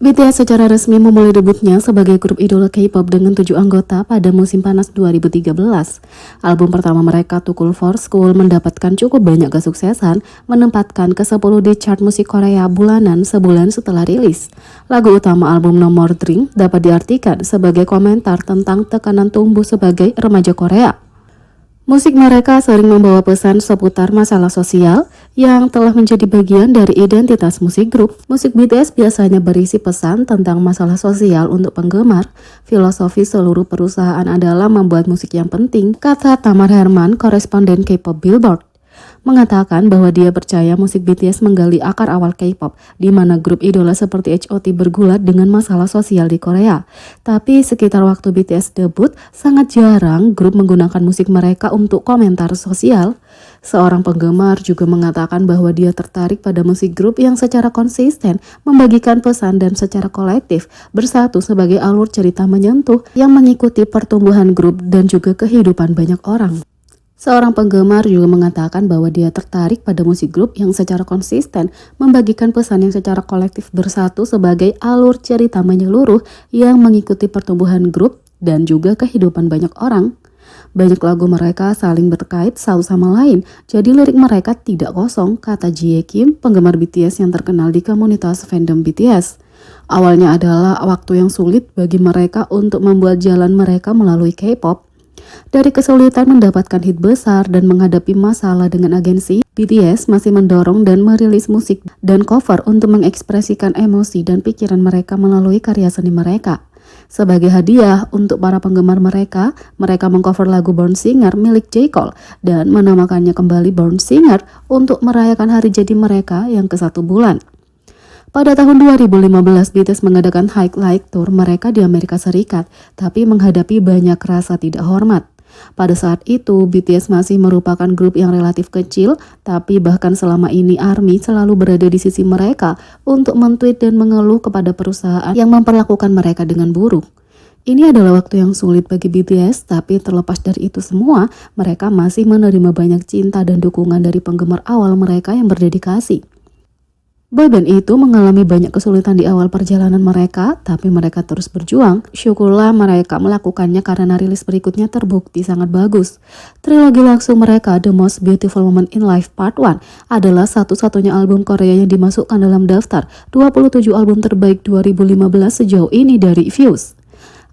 BTS secara resmi memulai debutnya sebagai grup idola K-pop dengan 7 anggota pada musim panas 2013. Album pertama mereka, To Cool for School, mendapatkan cukup banyak kesuksesan, menempatkan ke-10 di chart musik Korea bulanan sebulan setelah rilis. Lagu utama album No More Dream dapat diartikan sebagai komentar tentang tekanan tumbuh sebagai remaja Korea. Musik mereka sering membawa pesan seputar masalah sosial yang telah menjadi bagian dari identitas musik grup. Musik BTS biasanya berisi pesan tentang masalah sosial untuk penggemar. Filosofi seluruh perusahaan adalah membuat musik yang penting, kata Tamar Herman, koresponden K-pop Billboard, mengatakan bahwa dia percaya musik BTS menggali akar awal K-pop, di mana grup idola seperti H.O.T bergulat dengan masalah sosial di Korea. Tapi sekitar waktu BTS debut, sangat jarang grup menggunakan musik mereka untuk komentar sosial. Seorang penggemar juga mengatakan bahwa dia tertarik pada musik grup yang secara konsisten membagikan pesan dan secara kolektif bersatu sebagai alur cerita menyentuh yang mengikuti pertumbuhan grup dan juga kehidupan banyak orang. Seorang penggemar juga mengatakan bahwa dia tertarik pada musik grup yang secara konsisten membagikan pesan yang secara kolektif bersatu sebagai alur cerita menyeluruh yang mengikuti pertumbuhan grup dan juga kehidupan banyak orang. Banyak lagu mereka saling berkait satu sama lain, jadi lirik mereka tidak kosong, kata Jie Kim, penggemar BTS yang terkenal di komunitas fandom BTS. Awalnya adalah waktu yang sulit bagi mereka untuk membuat jalan mereka melalui K-pop. Dari kesulitan mendapatkan hit besar dan menghadapi masalah dengan agensi, BTS masih mendorong dan merilis musik dan cover untuk mengekspresikan emosi dan pikiran mereka melalui karya seni mereka. Sebagai hadiah untuk para penggemar mereka mengcover lagu Born Singer milik J. Cole dan menamakannya kembali Born Singer untuk merayakan hari jadi mereka yang ke-1 bulan. Pada tahun 2015, BTS mengadakan Highlight Tour mereka di Amerika Serikat, tapi menghadapi banyak rasa tidak hormat. Pada saat itu, BTS masih merupakan grup yang relatif kecil, tapi bahkan selama ini ARMY selalu berada di sisi mereka untuk men-tweet dan mengeluh kepada perusahaan yang memperlakukan mereka dengan buruk. Ini adalah waktu yang sulit bagi BTS, tapi terlepas dari itu semua, mereka masih menerima banyak cinta dan dukungan dari penggemar awal mereka yang berdedikasi. Boyband itu mengalami banyak kesulitan di awal perjalanan mereka, tapi mereka terus berjuang. Syukurlah mereka melakukannya karena rilis berikutnya terbukti sangat bagus. Trilogi langsung mereka, The Most Beautiful Moment in Life Part 1, adalah satu-satunya album Korea yang dimasukkan dalam daftar 27 album terbaik 2015 sejauh ini dari Views.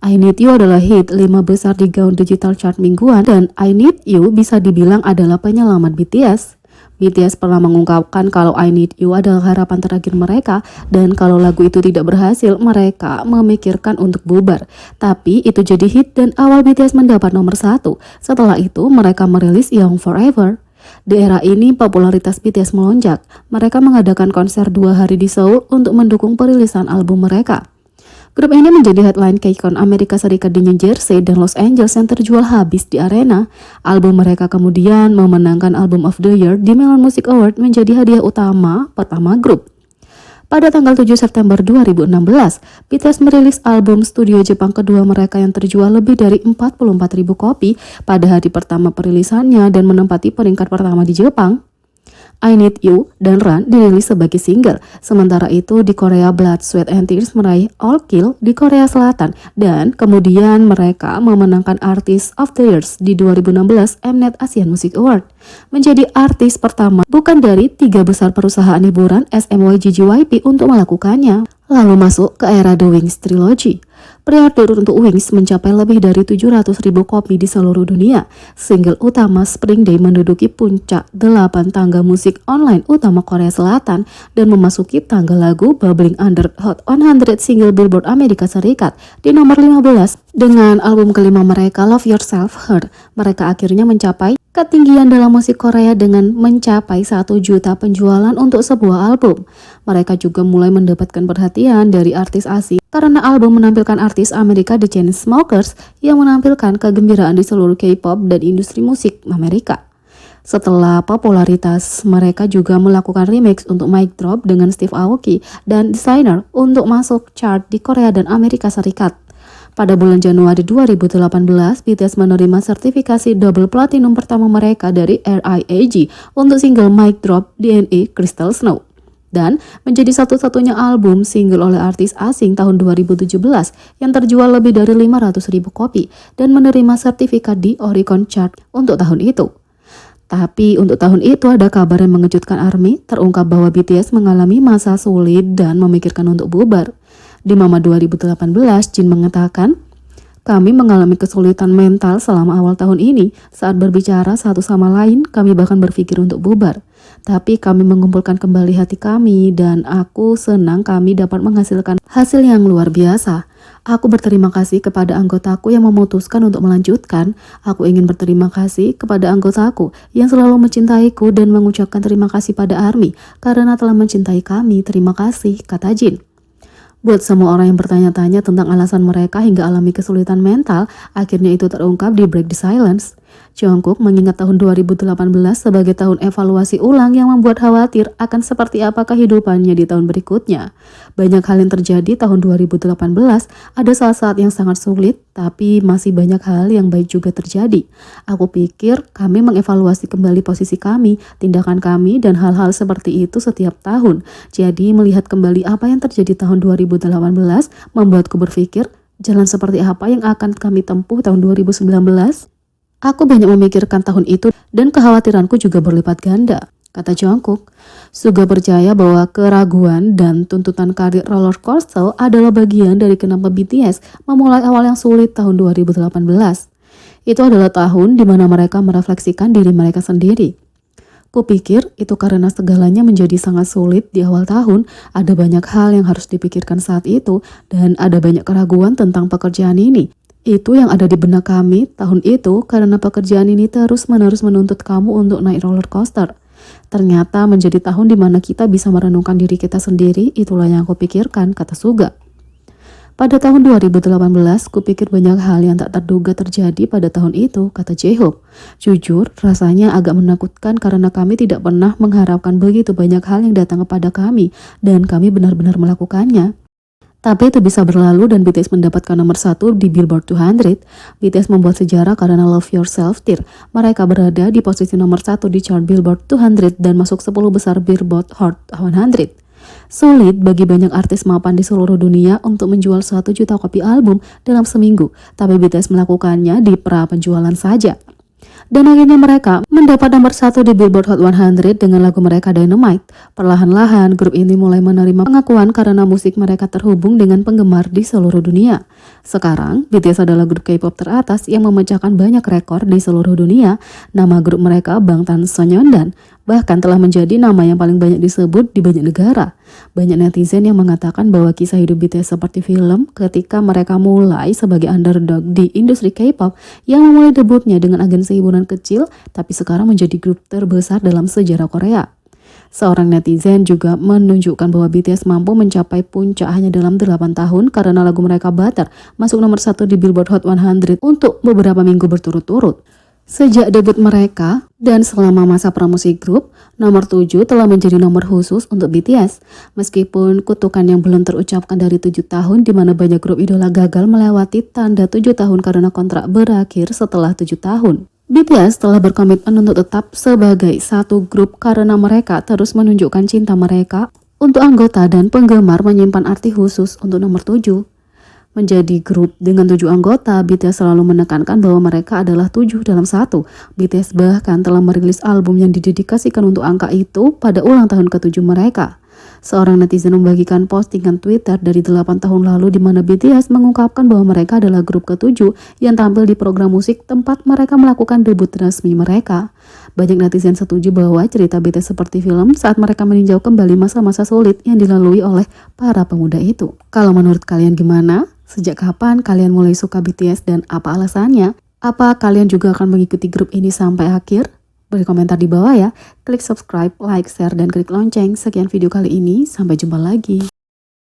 I Need You adalah hit 5 besar di gaun digital chart mingguan, dan I Need You bisa dibilang adalah penyelamat BTS. BTS pernah mengungkapkan kalau I Need You adalah harapan terakhir mereka, dan kalau lagu itu tidak berhasil, mereka memikirkan untuk bubar. Tapi itu jadi hit dan awal BTS mendapat nomor 1. Setelah itu, mereka merilis Young Forever. Di era ini, popularitas BTS melonjak. Mereka mengadakan konser 2 hari di Seoul untuk mendukung perilisan album mereka. Grup ini menjadi headline KCON Amerika Serikat di New Jersey dan Los Angeles yang terjual habis di arena. Album mereka kemudian memenangkan Album of the Year di Melon Music Award, menjadi hadiah utama pertama grup. Pada tanggal 7 September 2016, BTS merilis album studio Jepang kedua mereka yang terjual lebih dari 44.000 kopi pada hari pertama perilisannya dan menempati peringkat pertama di Jepang. I Need You dan Run dirilis sebagai single. Sementara itu di Korea, Blood, Sweat and Tears meraih All Kill di Korea Selatan, dan kemudian mereka memenangkan Artist of the Year di 2016 Mnet Asian Music Award. Menjadi artis pertama bukan dari 3 besar perusahaan hiburan SMY JYP untuk melakukannya. Lalu masuk ke era The Wings Trilogy. Pre-order untuk Wings mencapai lebih dari 700.000 kopi di seluruh dunia. Single utama Spring Day menduduki puncak 8 tangga musik online utama Korea Selatan dan memasuki tangga lagu Bubbling Under Hot 100 single Billboard Amerika Serikat di nomor 15. Dengan album kelima mereka, Love Yourself Hurt, mereka akhirnya mencapai ketinggian dalam musik Korea dengan mencapai 1 juta penjualan untuk sebuah album. Mereka juga mulai mendapatkan perhatian dari artis asing karena album menampilkan artis Amerika The Chainsmokers yang menampilkan kegembiraan di seluruh K-pop dan industri musik Amerika. Setelah popularitas, mereka juga melakukan remix untuk Mic Drop dengan Steve Aoki dan Designer untuk masuk chart di Korea dan Amerika Serikat. Pada bulan Januari 2018, BTS menerima sertifikasi double platinum pertama mereka dari RIAG untuk single Mic Drop DNA Crystal Snow. dan menjadi satu-satunya album single oleh artis asing tahun 2017 yang terjual lebih dari 500.000 kopi dan menerima sertifikat di Oricon Chart untuk tahun itu. Tapi untuk tahun itu ada kabar yang mengejutkan ARMY, terungkap bahwa BTS mengalami masa sulit dan memikirkan untuk bubar. Di Mama 2018, Jin mengatakan, "Kami mengalami kesulitan mental selama awal tahun ini. Saat berbicara satu sama lain, kami bahkan berpikir untuk bubar. Tapi kami mengumpulkan kembali hati kami dan aku senang kami dapat menghasilkan hasil yang luar biasa. Aku berterima kasih kepada anggotaku yang memutuskan untuk melanjutkan. Aku ingin berterima kasih kepada anggotaku yang selalu mencintaiku dan mengucapkan terima kasih pada ARMY karena telah mencintai kami. Terima kasih," kata Jin. Buat semua orang yang bertanya-tanya tentang alasan mereka hingga alami kesulitan mental, akhirnya itu terungkap di Break the Silence. Jungkook mengingat tahun 2018 sebagai tahun evaluasi ulang yang membuat khawatir akan seperti apa kehidupannya di tahun berikutnya. Banyak hal yang terjadi tahun 2018, ada saat-saat yang sangat sulit, tapi masih banyak hal yang baik juga terjadi. Aku pikir kami mengevaluasi kembali posisi kami, tindakan kami, dan hal-hal seperti itu setiap tahun. Jadi melihat kembali apa yang terjadi tahun 2018 membuatku berpikir, jalan seperti apa yang akan kami tempuh tahun 2019? Aku banyak memikirkan tahun itu dan kekhawatiranku juga berlipat ganda, kata Jungkook. Suga percaya bahwa keraguan dan tuntutan karir roller coaster adalah bagian dari kenapa BTS memulai awal yang sulit tahun 2018. Itu adalah tahun di mana mereka merefleksikan diri mereka sendiri. Kupikir itu karena segalanya menjadi sangat sulit di awal tahun, ada banyak hal yang harus dipikirkan saat itu, dan ada banyak keraguan tentang pekerjaan ini. Itu yang ada di benak kami tahun itu karena pekerjaan ini terus-menerus menuntut kamu untuk naik roller coaster. Ternyata menjadi tahun di mana kita bisa merenungkan diri kita sendiri, itulah yang aku pikirkan, kata Suga. Pada tahun 2018, kupikir banyak hal yang tak terduga terjadi pada tahun itu, kata J-Hope. Jujur, rasanya agak menakutkan karena kami tidak pernah mengharapkan begitu banyak hal yang datang kepada kami, dan kami benar-benar melakukannya. Tapi itu bisa berlalu dan BTS mendapatkan nomor 1 di Billboard 200. BTS membuat sejarah karena Love Yourself Tear. Mereka berada di posisi nomor 1 di chart Billboard 200 dan masuk 10 besar Billboard Hot 100. Sulit bagi banyak artis mapan di seluruh dunia untuk menjual 1 juta kopi album dalam seminggu, tapi BTS melakukannya di pra penjualan saja. Dan akhirnya mereka mendapat nomor 1 di Billboard Hot 100 dengan lagu mereka Dynamite. Perlahan-lahan grup ini mulai menerima pengakuan karena musik mereka terhubung dengan penggemar di seluruh dunia. Sekarang, BTS adalah grup K-pop teratas yang memecahkan banyak rekor di seluruh dunia. Nama grup mereka Bangtan Sonyeondan, bahkan telah menjadi nama yang paling banyak disebut di banyak negara. Banyak netizen yang mengatakan bahwa kisah hidup BTS seperti film ketika mereka mulai sebagai underdog di industri K-pop yang memulai debutnya dengan agensi hiburan kecil, tapi sekarang menjadi grup terbesar dalam sejarah Korea. Seorang netizen juga menunjukkan bahwa BTS mampu mencapai puncak hanya dalam 8 tahun karena lagu mereka Butter masuk nomor 1 di Billboard Hot 100 untuk beberapa minggu berturut-turut. Sejak debut mereka dan selama masa promosi grup, nomor 7 telah menjadi nomor khusus untuk BTS. Meskipun kutukan yang belum terucapkan dari 7 tahun di mana banyak grup idola gagal melewati tanda 7 tahun karena kontrak berakhir setelah 7 tahun. BTS telah berkomitmen untuk tetap sebagai satu grup karena mereka terus menunjukkan cinta mereka untuk anggota dan penggemar menyimpan arti khusus untuk nomor 7. Menjadi grup dengan 7 anggota, BTS selalu menekankan bahwa mereka adalah 7 dalam 1. BTS bahkan telah merilis album yang didedikasikan untuk angka itu pada ulang tahun ke-7 mereka. Seorang netizen membagikan postingan Twitter dari 8 tahun lalu di mana BTS mengungkapkan bahwa mereka adalah grup ke-7 yang tampil di program musik tempat mereka melakukan debut resmi mereka. Banyak netizen setuju bahwa cerita BTS seperti film saat mereka meninjau kembali masa-masa sulit yang dilalui oleh para pemuda itu. Kalau menurut kalian gimana? Sejak kapan kalian mulai suka BTS dan apa alasannya? Apa kalian juga akan mengikuti grup ini sampai akhir? Beri komentar di bawah ya. Klik subscribe, like, share, dan klik lonceng. Sekian video kali ini. Sampai jumpa lagi.